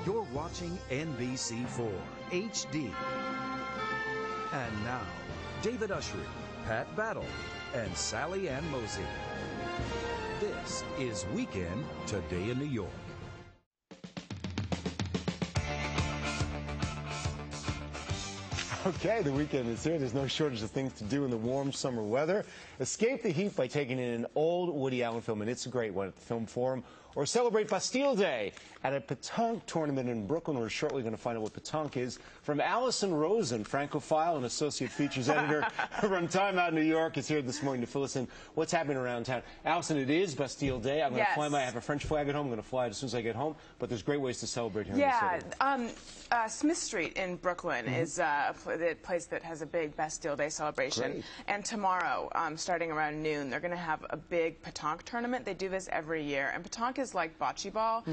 You're watching NBC4 HD. And now, David Ushery, Pat Battle, and Sally Ann Mosey. This is Weekend Today in New York. Okay, the weekend is here. There's no shortage of things to do in the warm summer weather. Escape the heat by taking in an old Woody Allen film, and it's a great one, at the Film Forum, or celebrate Bastille Day at a pétanque tournament in Brooklyn. We're shortly going to find out what pétanque is from Alison Rosen, Francophile and Associate Features Editor from Time Out New York, is here this morning to fill us in what's happening around town. Alison, it is Bastille Day. I'm going to fly I have a French flag at home. I'm going to fly it as soon as I get home, but there's great ways to celebrate here in the city. Smith Street in Brooklyn is the place that has a big Bastille Day celebration. Great. And tomorrow, starting around noon, they're going to have a big pétanque tournament. They do this every year. And pétanque is like bocce ball.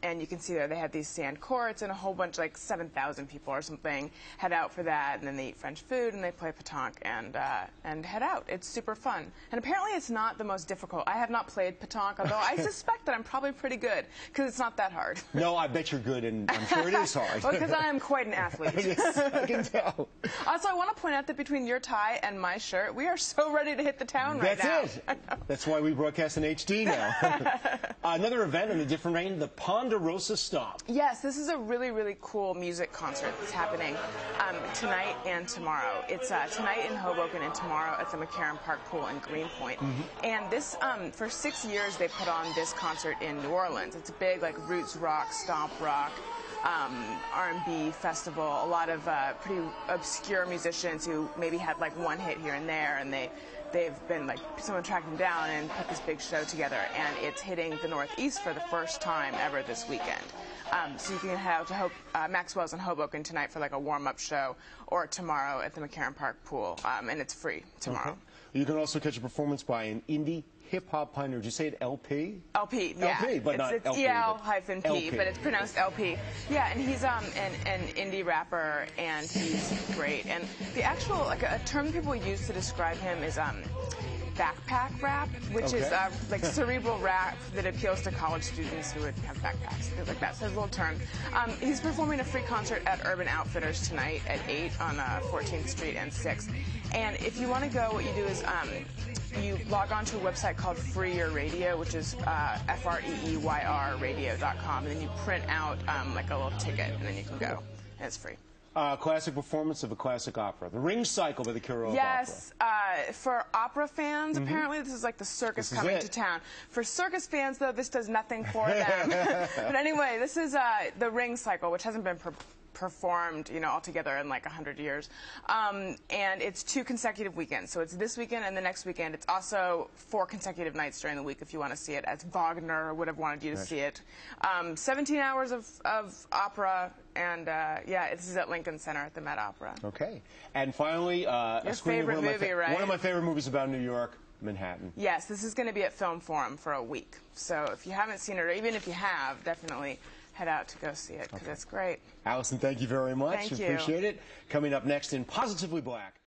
And you can see there they have these sand courts, and a whole bunch, like 7,000 people or something, head out for that. And then they eat French food, and they play pétanque and head out. It's super fun. And apparently it's not the most difficult. I have not played pétanque, although I suspect that I'm probably pretty good, because it's not that hard. No, I bet you're good, and I'm sure it is hard. Well, because I am quite an athlete. Yes, I can tell. Also, I want to point out that between your tie and my shirt, we are so ready to hit the town right now. That's it. That's why we broadcast in HD now. Another event in a different vein, the Ponderosa Stomp. Yes, this is a really, really cool music concert that's happening tonight and tomorrow. It's tonight in Hoboken and tomorrow at the McCarran Park Pool in Greenpoint. And this, for 6 years, they put on this concert in New Orleans. It's a big, like, roots rock, stomp rock, R&B festival. A lot of pretty obscure musicians who maybe had like one hit here and there, and they've been like, someone tracked them down and put this big show together, and it's hitting the Northeast for the first time ever this weekend. So you can head out to Maxwell's in Hoboken tonight for like a warm-up show, or tomorrow at the McCarran Park Pool, and it's free tomorrow. Okay. You can also catch a performance by an indie hip-hop pioneer. Did you say it LP? LP, yeah. LP, but not LP. It's EL-P, but it's pronounced LP. Yeah, and he's an indie rapper, and he's great. And the actual, like, a term people use to describe him is backpack rap, which is like cerebral rap that appeals to college students who would have backpacks, things like that. So it's a little term. He's performing a free concert at Urban Outfitters tonight at 8 on 14th Street and 6th. And if you want to go, what you do is you log on to a website called Free Your Radio, which is FREEYR radio.com, and then you print out like a little ticket, and then you can go, and it's free. Classic performance of a classic opera, The Ring Cycle by the Curate of Yes, for opera fans, apparently this is like the circus coming to town. For circus fans, though, this does nothing for them. But anyway, this is The Ring Cycle, which hasn't been performed, you know, altogether in like 100 years. And it's 2 consecutive weekends. So it's this weekend and the next weekend. It's also 4 consecutive nights during the week if you want to see it, as Wagner would have wanted you to see it. 17 hours of opera, and yeah, this is at Lincoln Center at the Met Opera. Okay. And finally, your favorite movie, right? One of my favorite movies about New York, Manhattan. Yes, this is going to be at Film Forum for a week. So if you haven't seen it, or even if you have, definitely head out to go see it, because it's great. Alison, thank you very much. Thank you. Appreciate it. Coming up next in Positively Black.